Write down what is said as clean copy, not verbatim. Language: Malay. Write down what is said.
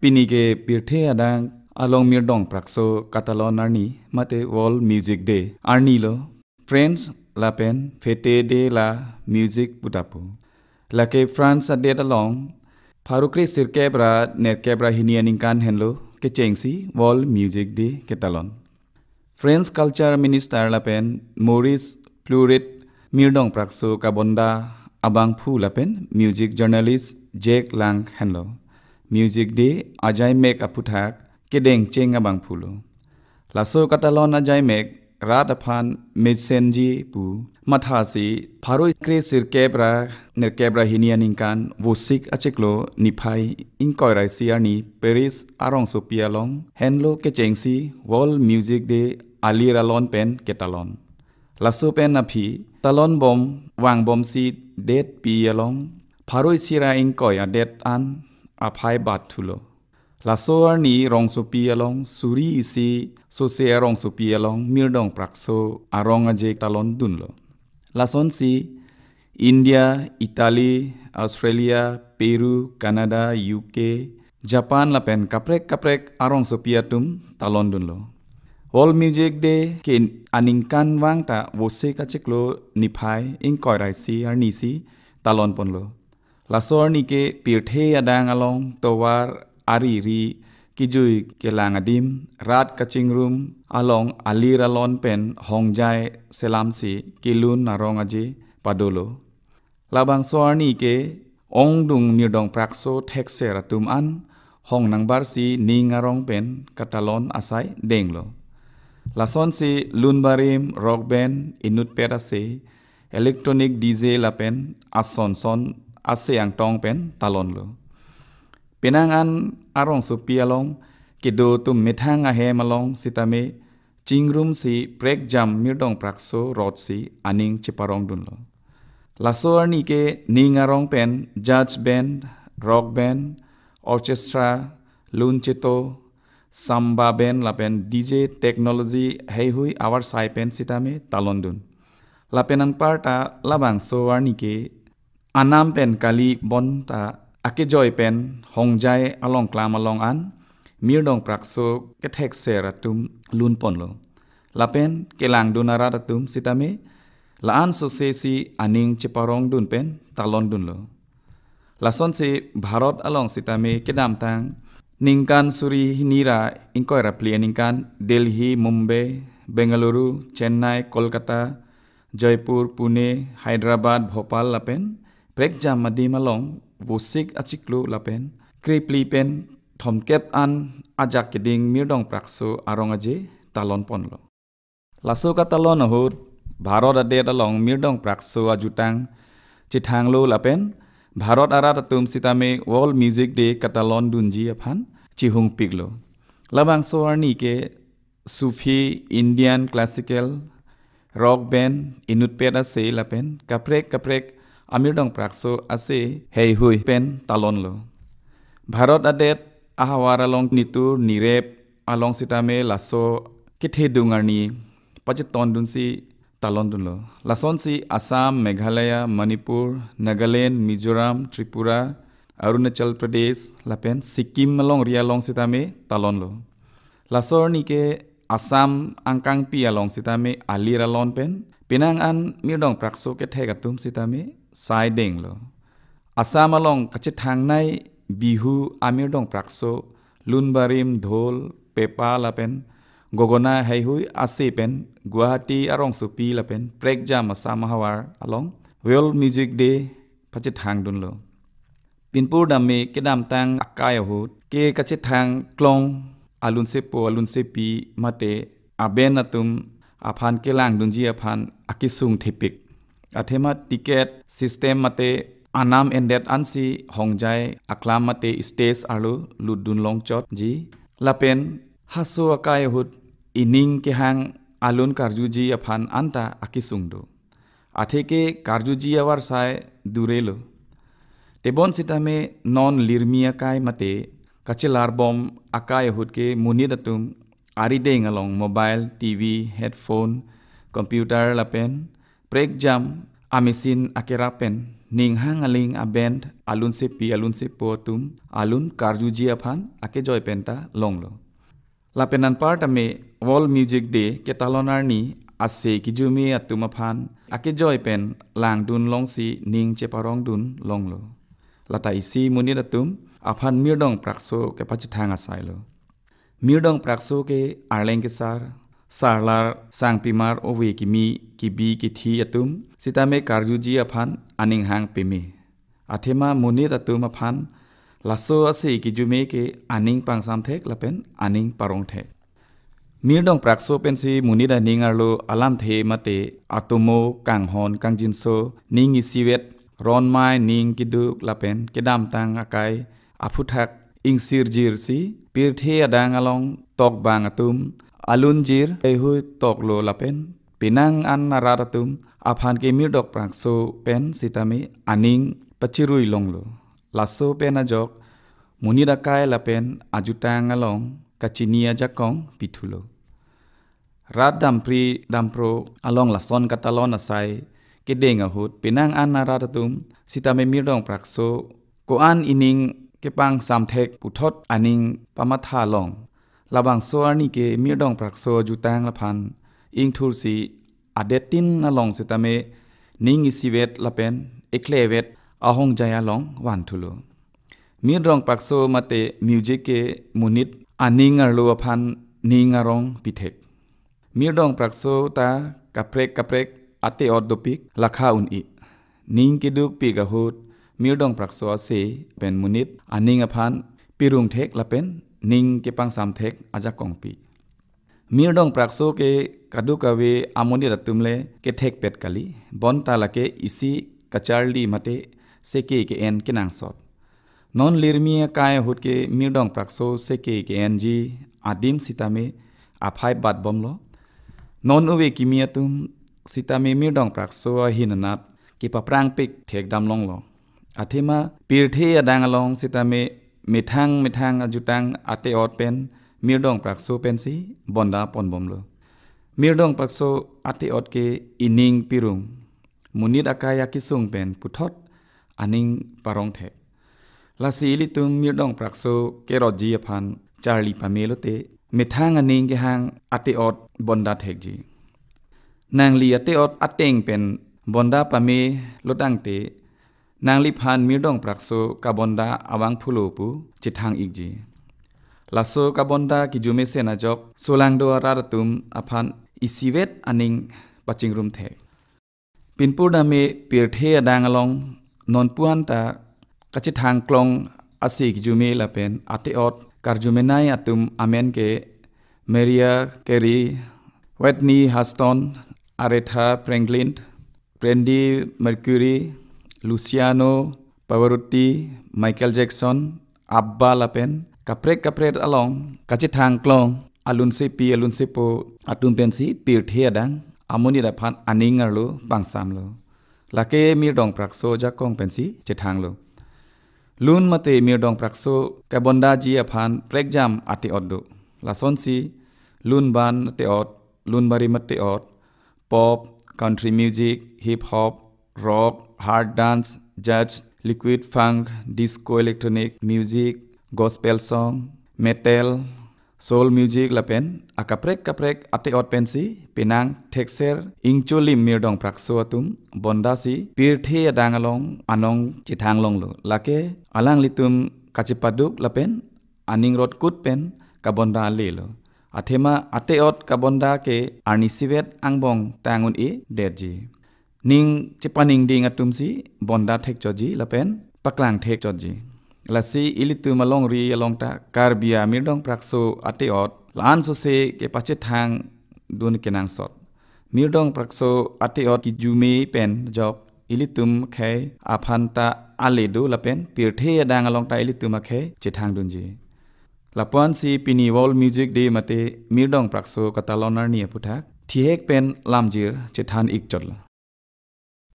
pinige pirthe adang along mirdong prakso Catalan arni mate World Music Day arni lo friends lapen fete de la music putapu lake France adet along Farukri sirkebra nerkebra hinianinkan henlo ke chengsi World Music Day Catalan French Culture Minister lapen Maurice Plurit mirdong prakso kabonda abang phu lapen music journalist Jake Lang henlo Music Day ajai mek aputhak kedeng cheng abang phulo laso Catalan ajai mek rat aphan mesenji pu mathasi pharoi kre sirkebra nerkebra hinianinkan vosik acheklo niphai inkoi rai siarni Paris arong sopia long henlo ke chengsi World Music Day alira lon pen Catalan laso pen aphi talon bom wang bom si det pi along pharoi sira inkoi adet an aphai bat thulo laso arni rong sopi along suri isi sose arong sopi along mirdong prakso arong aje talon dunlo lason si India Italy Australia Peru Canada UK Japan lapen kaprek arong sopi atum talon dunlo World Music Day ke aningkan wangta wose kacheklo niphai inkoi rai si arni si talon ponlo laso arni ke pirthe adang along towar ari ri kijui kelang adim rat kaching room along alir alon pen hongjai selam si kilun narong aje padolo labang soarni ke ong dung mirdong prakso thekse ratum an hong nangbar si ning arong pen Catalan asai denglo lason si lunbarim rock band inut pedase electronic DJ lapen asonson ase ang tong pen talon lo penangan arong sopi along kedo tum methang ahe malong sitame chingrum si prek jam mirdong prakso rod si aning cheparong dunlo laso arni ke ning arong pen judge band rock band orchestra luncheto samba band lapen DJ technology hei hui awar sai pen sitame talon dun lapenan parta labang so arni ke anam pen kali bonta ake joy pen hongjai along klam along an mirdong prakso ke thek seratum lun ponlo lapen kelang dunara ratum sitame laan so se si aning cheparong dun pen talon dunlo lason se bharat along sitame kedam tang ningkan suri hinira inkoi rapli ningkan Delhi Mumbai Bengaluru Chennai Kolkata Jaipur Pune Hyderabad Bhopal lapen prek jam madim along vosik achiklo lapen kripli pen thomket an ajak keding mirdong prakso arong aje talon ponlo laso ka talon hot bharat adet along mirdong prakso ajutang chithanglo lapen bharat arat atum sitame World Music Day Catalan dunji aphan chihung piglo labang soarni ke Sufi Indian classical rock band inut peda se lapen kaprek amirdong prakso ase hei hui pen talon lo bharat adet ahawar along nitur nirep along sitame laso kithe dungarni pacheton dunsi talon dunlo lason si Assam Meghalaya Manipur Nagaland Mizoram Tripura Arunachal Pradesh lapen Sikkim along ria along sitame talon lo lasor ni ke Assam angkang pi along sitame alir alon pen pinang an mirdong prakso ke thegatum sitame sai deng lo Assam along kache thang nai bihu amirdong prakso lunbarim dhol pepa lapen gogona hai hui ase pen Guwahati arong supi lapen prek jam Assam hawar along World Music Day pache thang dun lo pinpur damme kedam tang akai hut ke kache thang klong alun sepi mate aben atum aphan kelang dunji aphan akisung thepik athema ticket system mate anam endet ansi hongjai aklam mate stage alu ludun longchot ji lapen haso akai hut ining ke hang alun karjuji aphan anta akisungdo atheke karjuji awar sai durelo tebon sitame non lirmia kai mate kachelar bom akai hut ke munidatum arideng along mobile TV headphone computer lapen prek jam amesin akera pen ning hang aling a band alun se pi alun se po tum alun karjuji aphan ake joy penta longlo la penan part ame world music day ke talonar ni ase kijumi atum aphan ake joy pen lang dun long si ning che parong dun longlo lata isi munit atum aphan mirdong prakso ke pachithang asailo mirdong prakso ke arleng ke sarlar sang pimar owe kimi kibi kithi atum sitame karjuji aphan aning hang pimi athema munit atum aphan laso ase kijume ke aning pangsam thek lapen aning parong thek mirdong prakso pensi munida ningarlo alam the mate atomo kanghon kangjinso ningi siwet ron mai ning kiduk lapen kedam tang akai afuthak ingsir jir si pirthe adang along tok bang atum alun jir ehui tok lo lapen pinang an nararatum aphan ke mirdok prakso pen sitame aning pachirui longlo laso pen ajok munida kai lapen ajutang along kachinia jakong pithulo rat dampri dampro along lason katalon asai kedeng ahut pinang an nararatum sitame mirdong prakso ko an ining kepang samthek puthot aning pamatha long labang so ani ke mirdong prakso jutang laphan ing thursi adetin along sitame ning isiwet lapen eklevet ahong jaya long wan thulo mirdong prakso mate music ke munit aning arlo aphan ning arong pithek mirdong prakso ta kaprek ate odopik lakha un I ning kiduk pi gahut mirdong prakso ase pen munit aning aphan pirung thek lapen ning kepang sam thek aja kongpi mirdong prakso ke kadukawe amoni ratumle ke thek pet kali bon talake isi kacharli mate seke ke en kinang sot non lirmia kai hut ke mirdong prakso seke ke enji adim sitame aphai bat bomlo non uwe kimiatum sitame mirdong prakso hinanat ki paprang pik thek dam longlo athema pirthe adang along sitame mithang ajutang ate ot pen mirdong prakso pensi bonda pon bomlo mirdong prakso ate ot ke ining pirung munit akaya kisung pen puthot aning parong thek lasi litum mirdong prakso keroji aphan charli pamelote mithang aning ke hang ate ot bonda thek ji nangli ate ot ateng pen bonda pame lodang te nangli phan mirdong prakso kabonda awang phulopu chithang igji laso kabonda kijume sena job solangdo aratum aphan isiwet aning pachingrum the pinpurda me pirthe adang along non puanta kachithang klong ase kijume lapen ate ot karjumenai atum amen ke Maria Carey Whitney Houston Aretha Franklin Freddie Mercury Luciano Pavarotti Michael Jackson Abba lapen kapret along kachithang klong alun se po atum pensi pirthe adang amoni da phan aning arlo pangsamlo lake mirdong prakso jakong pensi chithang lo lun mate mirdong prakso kabonda ji aphan prekjam ati oddo lasonsi lun ban te ot lun bari mate ot pop country music hip hop rock hard dance jazz liquid funk disco electronic music gospel song metal soul music lapen akaprek ate ot pensi pinang thekser ingcholim mirdong prakso atum bondasi pirthe adang along anong chithang longlo lake alang litum kachipaduk lapen aning rot kut pen kabonda lelo athema ate ot kabonda ke arnisivet angbong tangun e derji ning chipaning ding atumsi bonda thek choji lapen paklang thek choji lasi ilitu malong ri along ta karbia mirdong prakso ate ot lan so se ke pache thang dun kenang sot mirdong prakso ate ot ki jume pen jok ilitum khai aphanta aledu lapen pirthe adang along ta ilitum khai chithang dunji lapuan si pini world music day mate mirdong prakso katalonar ni puthak thihek pen lamjir chithan ik chotla